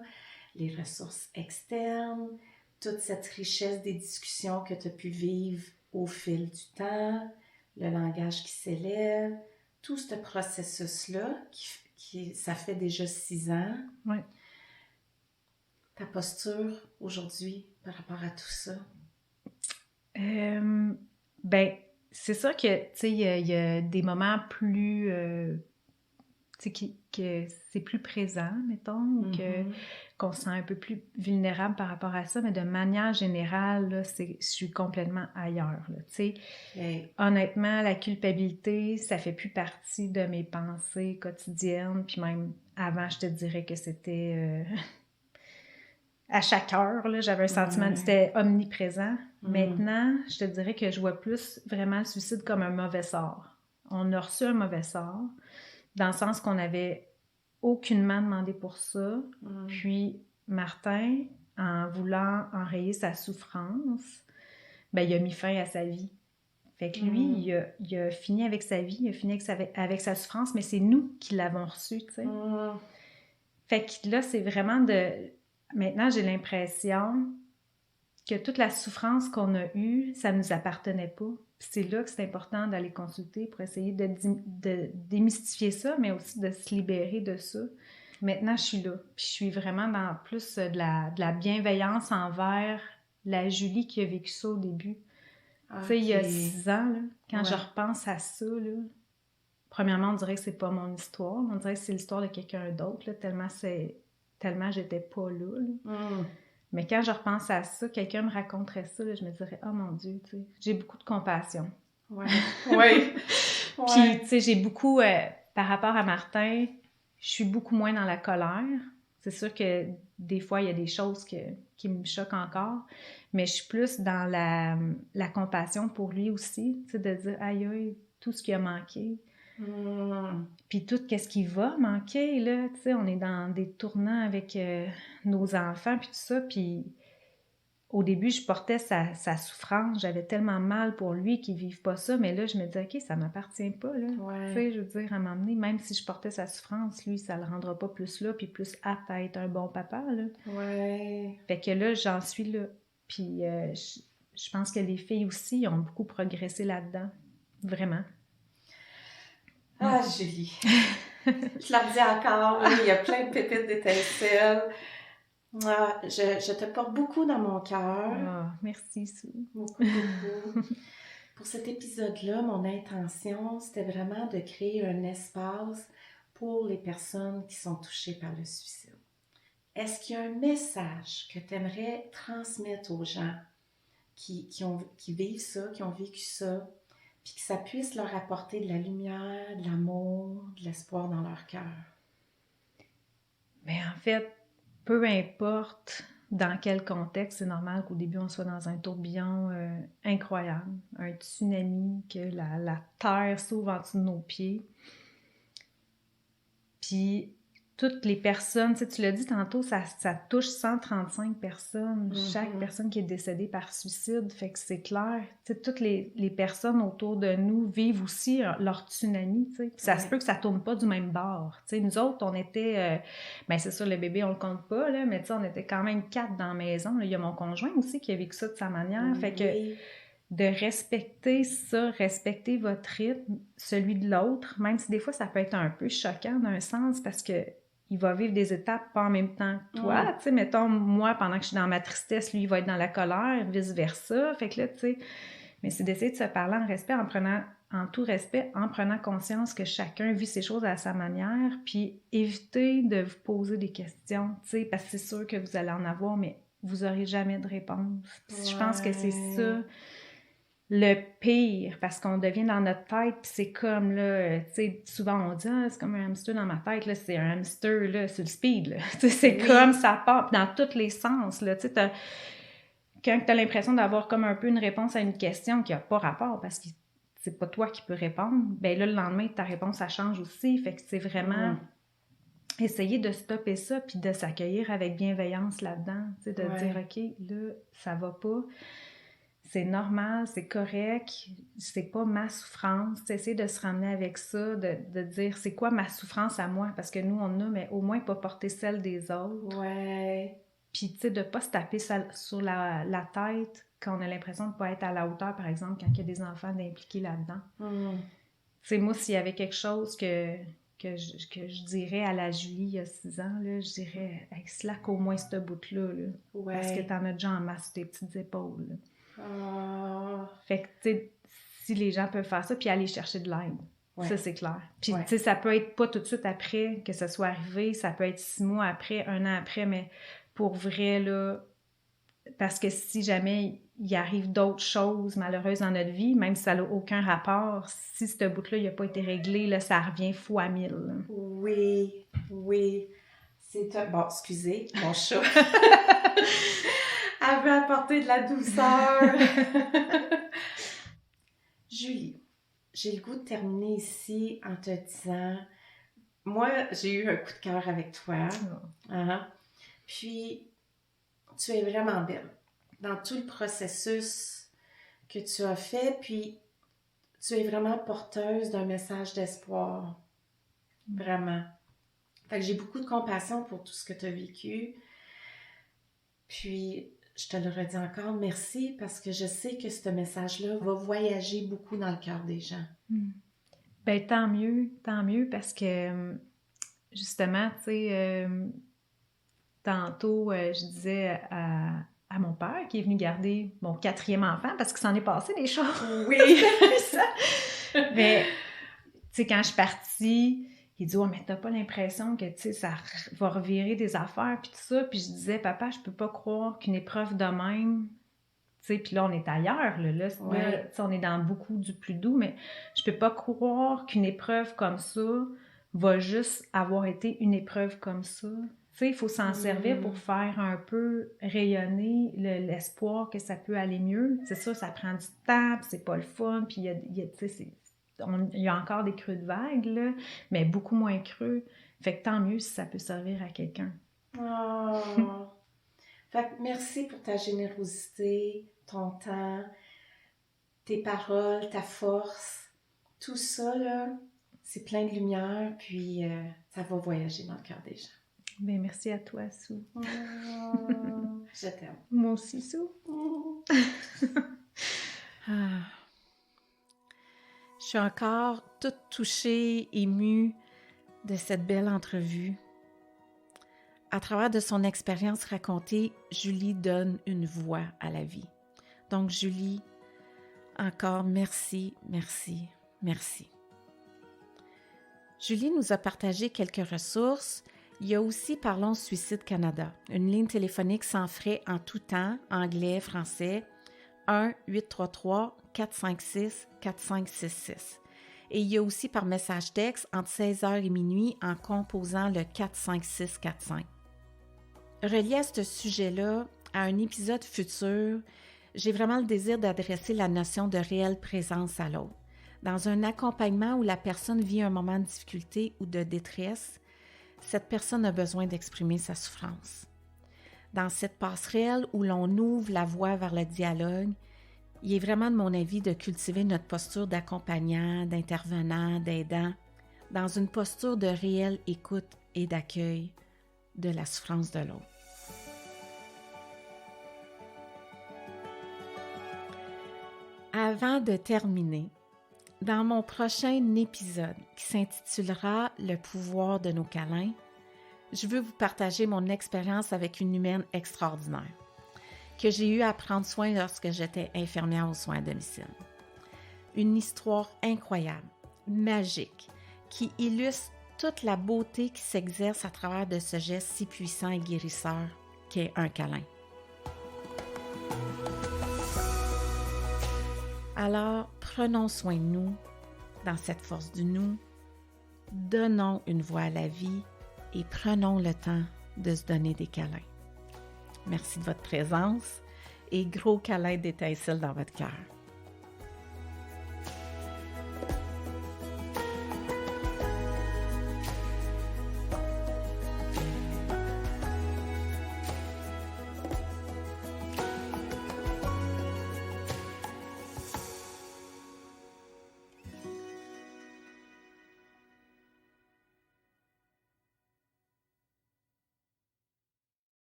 les ressources externes, toute cette richesse des discussions que tu as pu vivre au fil du temps, le langage qui s'élève, tout ce processus-là, ça fait déjà 6 ans. Ouais. Ta posture aujourd'hui par rapport à tout ça? Ben, c'est sûr que, tu sais, il y a des moments plus, tu sais, que c'est plus présent, mettons, ou qu'on se sent un peu plus vulnérable par rapport à ça, mais de manière générale, là, je suis complètement ailleurs, là, tu sais. Okay. Honnêtement, la culpabilité, ça fait plus partie de mes pensées quotidiennes, puis même avant, je te dirais que c'était... à chaque heure, là, j'avais un sentiment, c'était omniprésent. Maintenant, je te dirais que je vois plus vraiment le suicide comme un mauvais sort. On a reçu un mauvais sort, dans le sens qu'on n'avait aucunement demandé pour ça. Puis Martin, en voulant enrayer sa souffrance, ben, il a mis fin à sa vie. Fait que lui, il a fini avec sa vie, il a fini avec sa souffrance, mais c'est nous qui l'avons reçu, tu sais. Fait que là, c'est vraiment de... Maintenant, j'ai l'impression que toute la souffrance qu'on a eue, ça ne nous appartenait pas. Puis c'est là que c'est important d'aller consulter pour essayer de démystifier ça, mais aussi de se libérer de ça. Maintenant, je suis là. Puis je suis vraiment dans plus de la bienveillance envers la Julie qui a vécu ça au début. Okay. Tu sais, il y a 6 ans, là, quand je repense à ça, là, premièrement, on dirait que c'est pas mon histoire. On dirait que c'est l'histoire de quelqu'un d'autre, là, tellement j'étais pas là. Mais quand je repense à ça, quelqu'un me raconterait ça, là, je me dirais « Oh mon Dieu, tu sais, j'ai beaucoup de compassion. » Oui. Puis, tu sais, j'ai beaucoup... par rapport à Martin, je suis beaucoup moins dans la colère. C'est sûr que des fois, il y a des choses qui me choquent encore, mais je suis plus dans la compassion pour lui aussi, tu sais, de dire « Aïe, aïe, tout ce qui a manqué. » Puis tout ce qui va manquer, là, tu sais, on est dans des tournants avec nos enfants, puis tout ça, puis au début, je portais sa souffrance, j'avais tellement mal pour lui qu'il ne vive pas ça, mais là, je me disais, OK, ça ne m'appartient pas, là, tu sais, je veux dire, à m'emmener, même si je portais sa souffrance, lui, ça ne le rendra pas plus là, puis plus apte à être un bon papa, là. Fait que là, j'en suis là, puis je pense que les filles aussi ont beaucoup progressé là-dedans, vraiment. Ah, Julie! Je leur dis encore, là, il y a plein de pépites d'étincelles. Ah, je te porte beaucoup dans mon cœur. Ah, merci, Sue. Beaucoup, beaucoup. Pour cet épisode-là, mon intention, c'était vraiment de créer un espace pour les personnes qui sont touchées par le suicide. Est-ce qu'il y a un message que tu aimerais transmettre aux gens qui vivent ça, qui ont vécu ça, puis que ça puisse leur apporter de la lumière, de l'amour, de l'espoir dans leur cœur? Bien, en fait, peu importe dans quel contexte, c'est normal qu'au début, on soit dans un tourbillon incroyable, un tsunami, que la terre s'ouvre en dessous de nos pieds. Puis, toutes les personnes, tu l'as dit tantôt, ça touche 135 personnes, chaque personne qui est décédée par suicide, fait que c'est clair. Toutes les personnes autour de nous vivent aussi leur tsunami, puis ça se peut que ça tourne pas du même bord. Nous autres, on était, ben c'est sûr, le bébé, on le compte pas, là, mais on était quand même 4 dans la maison. Là. Il y a mon conjoint aussi qui a vécu ça de sa manière, fait que de respecter ça, respecter votre rythme, celui de l'autre, même si des fois, ça peut être un peu choquant d'un sens, parce que il va vivre des étapes pas en même temps que toi. Tu sais, mettons, moi, pendant que je suis dans ma tristesse, lui, il va être dans la colère, vice-versa. Fait que là, tu sais, mais c'est d'essayer de se parler en respect, en tout respect, en prenant conscience que chacun vit ses choses à sa manière, puis éviter de vous poser des questions, tu sais, parce que c'est sûr que vous allez en avoir, mais vous n'aurez jamais de réponse. Puis je pense que c'est ça le pire, parce qu'on devient dans notre tête, puis c'est comme, là, tu sais, souvent on dit « Ah, c'est comme un hamster dans ma tête, là, c'est un hamster, là, sur le speed, là. » Tu sais, c'est comme ça part dans tous les sens, là, tu sais, quand tu as l'impression d'avoir comme un peu une réponse à une question qui n'a pas rapport, parce que c'est pas toi qui peux répondre, ben là, le lendemain, ta réponse, ça change aussi, fait que c'est vraiment essayer de stopper ça, puis de s'accueillir avec bienveillance là-dedans, tu sais, de dire « OK, là, ça va pas. » c'est normal, c'est correct, c'est pas ma souffrance. Essayer de se ramener avec ça, de dire c'est quoi ma souffrance à moi, parce que nous on a, mais au moins pas porter celle des autres. Ouais. Puis tu sais, de pas se taper sur la tête quand on a l'impression de pas être à la hauteur, par exemple, quand il y a des enfants impliqués là-dedans. Tu sais, moi, s'il y avait quelque chose que je dirais à la Julie il y a 6 ans, là, je dirais hey, slack au moins ce bout-là, là, Ouais. parce que t'en as déjà en masse sur tes petites épaules. Là. Ah. Fait que, tu sais, si les gens peuvent faire ça, puis aller chercher de l'aide, ça, c'est clair. Puis, Ouais. tu sais, ça peut être pas tout de suite après que ça soit arrivé, ça peut être 6 mois après, 1 an après, mais pour vrai, là, parce que si jamais il arrive d'autres choses malheureuses dans notre vie, même si ça n'a aucun rapport, si ce bout-là n'a pas été réglé, là, ça revient fois 1000. Là. Oui, oui. C'est un... Bon, excusez, mon chat. Elle veut apporter de la douceur. Julie, j'ai le goût de terminer ici en te disant, moi, j'ai eu un coup de cœur avec toi. Puis, tu es vraiment belle dans tout le processus que tu as fait. Puis, tu es vraiment porteuse d'un message d'espoir. Vraiment. Fait que j'ai beaucoup de compassion pour tout ce que tu as vécu. Puis, je te le redis encore, merci, parce que je sais que ce message-là va voyager beaucoup dans le cœur des gens. Ben, tant mieux, parce que, justement, tu sais, tantôt, je disais à mon père qui est venu garder mon 4e enfant, parce qu'il s'en est passé des choses. Oui! Mais, tu sais, quand je suis partie, il dit « Ouais, mais t'as pas l'impression que, tu sais, ça va revirer des affaires, puis tout ça. » Puis je disais « Papa, je peux pas croire qu'une épreuve de même... » Tu sais, puis là, on est ailleurs, là, on est dans beaucoup du plus doux, mais je peux pas croire qu'une épreuve comme ça va juste avoir été une épreuve comme ça. Tu sais, il faut s'en servir pour faire un peu rayonner l'espoir que ça peut aller mieux. C'est ça, ça prend du temps, puis c'est pas le fun, puis il y a encore des creux de vague, là, mais beaucoup moins creux. Fait que tant mieux si ça peut servir à quelqu'un. Oh. Fait que merci pour ta générosité, ton temps, tes paroles, ta force. Tout ça, là, c'est plein de lumière, puis ça va voyager dans le cœur des gens. Bien, merci à toi, Sue. Oh, je t'aime. Moi aussi, Sue. Je suis encore toute touchée, émue de cette belle entrevue. À travers de son expérience racontée, Julie donne une voix à la vie. Donc, Julie, encore merci, merci, merci. Julie nous a partagé quelques ressources. Il y a aussi Parlons Suicide Canada, une ligne téléphonique sans frais en tout temps, anglais, français, 1-833-456-4566. Et il y a aussi par message texte entre 16h et minuit en composant le 45645. Relié à ce sujet-là, à un épisode futur, j'ai vraiment le désir d'adresser la notion de réelle présence à l'autre. Dans un accompagnement où la personne vit un moment de difficulté ou de détresse, cette personne a besoin d'exprimer sa souffrance. Dans cette passerelle où l'on ouvre la voie vers le dialogue, il est vraiment de mon avis de cultiver notre posture d'accompagnant, d'intervenant, d'aidant, dans une posture de réelle écoute et d'accueil de la souffrance de l'autre. Avant de terminer, dans mon prochain épisode qui s'intitulera « Le pouvoir de nos câlins », je veux vous partager mon expérience avec une humaine extraordinaire que j'ai eu à prendre soin lorsque j'étais infirmière aux soins à domicile. Une histoire incroyable, magique, qui illustre toute la beauté qui s'exerce à travers de ce geste si puissant et guérisseur qu'est un câlin. Alors, prenons soin de nous dans cette force du nous, donnons une voix à la vie et prenons le temps de se donner des câlins. Merci de votre présence et gros câlins d'étincelles dans votre cœur.